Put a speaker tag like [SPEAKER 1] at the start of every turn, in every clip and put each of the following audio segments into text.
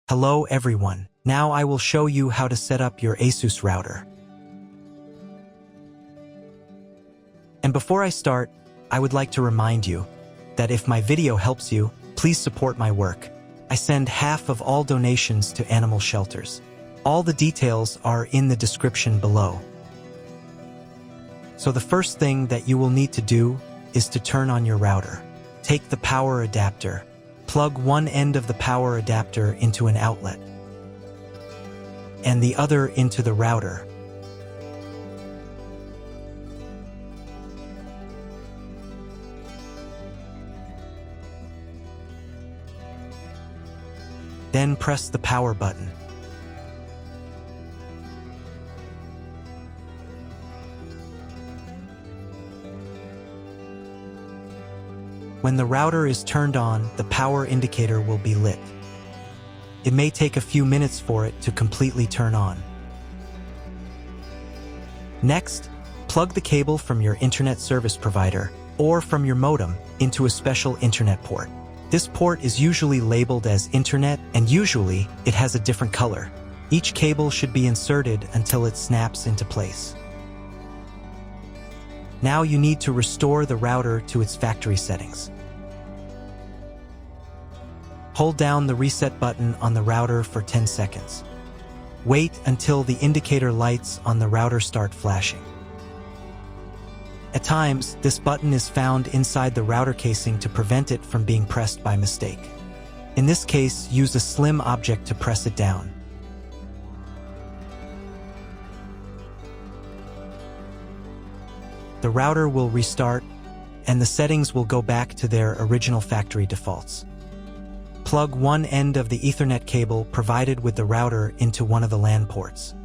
[SPEAKER 1] Hello everyone, now I will show you how to set up your ASUS router. And before I start, I would like to remind you that if my video helps you, please support my work. I send half of all donations to animal shelters. All the details are in the description below. So the first thing that you will need to do is to turn on your router. Take the power adapter. Plug one end of the power adapter into an outlet and the other into the router. Then press the power button. When the router is turned on, the power indicator will be lit. It may take a few minutes for it to completely turn on. Next, plug the cable from your internet service provider or from your modem into a special internet port. This port is usually labeled as internet, and usually it has a different color. Each cable should be inserted until it snaps into place. Now you need to restore the router to its factory settings. Hold down the reset button on the router for 10 seconds. Wait until the indicator lights on the router start flashing. At times, this button is found inside the router casing to prevent it from being pressed by mistake. In this case, use a slim object to press it down. The router will restart, and the settings will go back to their original factory defaults. Plug one end of the Ethernet cable provided with the router into one of the LAN ports.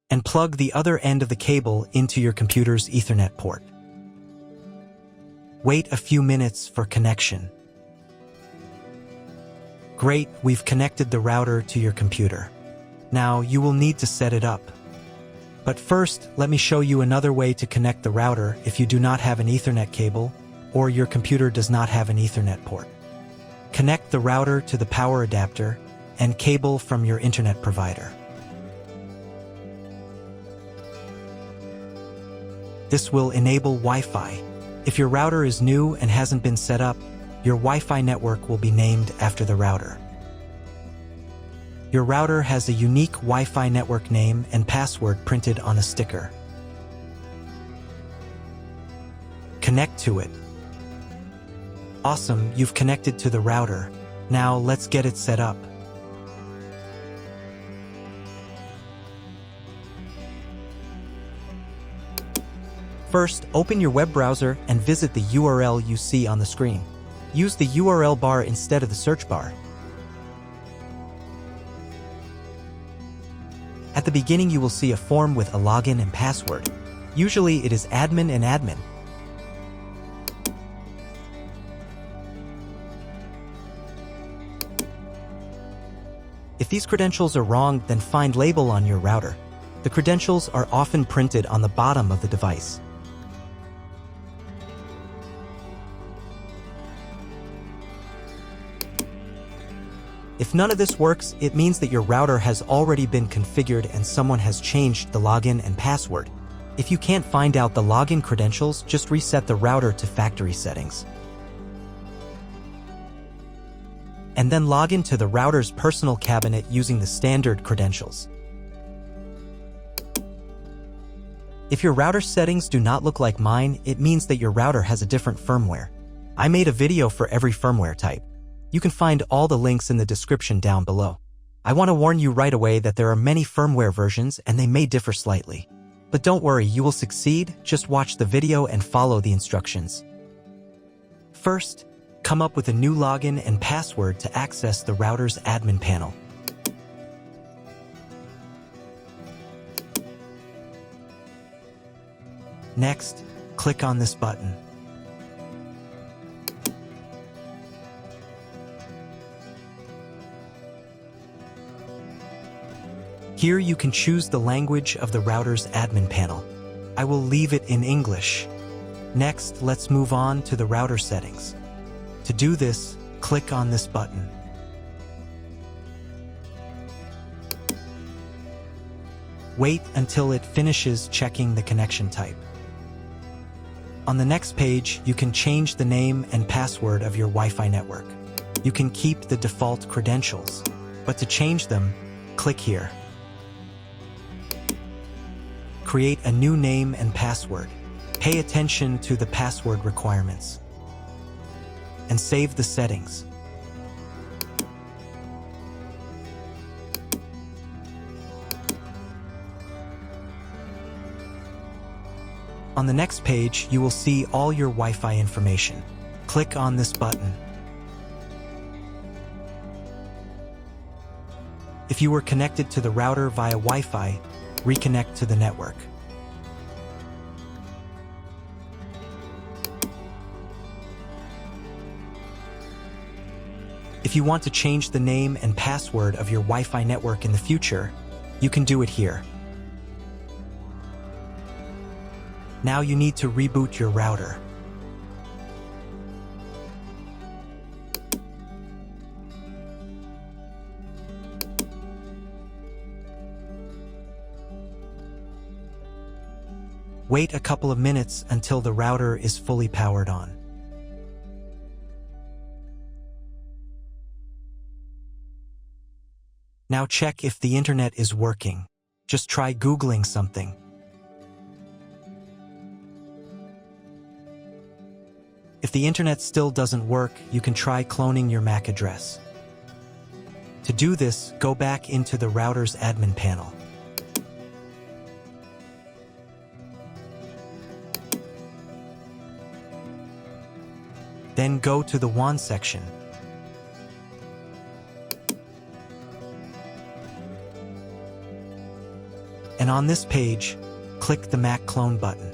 [SPEAKER 1] And plug the other end of the cable into your computer's Ethernet port. Wait a few minutes for connection. Great, we've connected the router to your computer. Now you will need to set it up. But first, let me show you another way to connect the router if you do not have an Ethernet cable or your computer does not have an Ethernet port. Connect the router to the power adapter and cable from your internet provider. This will enable Wi-Fi. If your router is new and hasn't been set up, your Wi-Fi network will be named after the router. Your router has a unique Wi-Fi network name and password printed on a sticker. Connect to it. Awesome, you've connected to the router. Now let's get it set up. First, open your web browser and visit the URL you see on the screen. Use the URL bar instead of the search bar. At the beginning, you will see a form with a login and password. Usually, it is admin and admin. If these credentials are wrong, then find label on your router. The credentials are often printed on the bottom of the device. If none of this works, it means that your router has already been configured and someone has changed the login and password. If you can't find out the login credentials, just reset the router to factory settings. And then log into the router's personal cabinet using the standard credentials. If your router settings do not look like mine, it means that your router has a different firmware. I made a video for every firmware type. You can find all the links in the description down below. I want to warn you right away that there are many firmware versions and they may differ slightly. But don't worry, you will succeed. Just watch the video and follow the instructions. First, come up with a new login and password to access the router's admin panel. Next, click on this button. Here you can choose the language of the router's admin panel. I will leave it in English. Next, let's move on to the router settings. To do this, click on this button. Wait until it finishes checking the connection type. On the next page, you can change the name and password of your Wi-Fi network. You can keep the default credentials, but to change them, click here. Create a new name and password. Pay attention to the password requirements. And save the settings. On the next page, you will see all your Wi-Fi information. Click on this button. If you were connected to the router via Wi-Fi, reconnect to the network. If you want to change the name and password of your Wi-Fi network in the future, you can do it here. Now you need to reboot your router. Wait a couple of minutes until the router is fully powered on. Now check if the internet is working. Just try Googling something. If the internet still doesn't work, you can try cloning your MAC address. To do this, go back into the router's admin panel. Then go to the WAN section. And on this page, click the MAC clone button.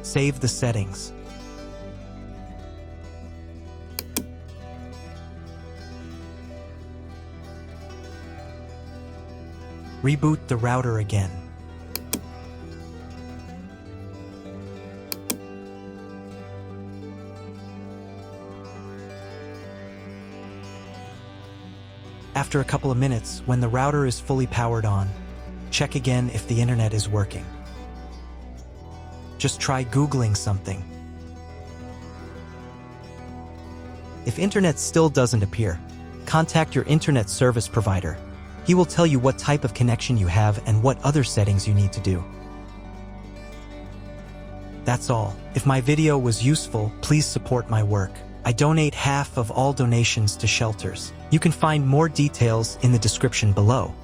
[SPEAKER 1] Save the settings. Reboot the router again. After a couple of minutes, when the router is fully powered on, check again if the internet is working. Just try Googling something. If internet still doesn't appear, contact your internet service provider. He will tell you what type of connection you have and what other settings you need to do. That's all. If my video was useful, please support my work. I donate half of all donations to shelters. You can find more details in the description below.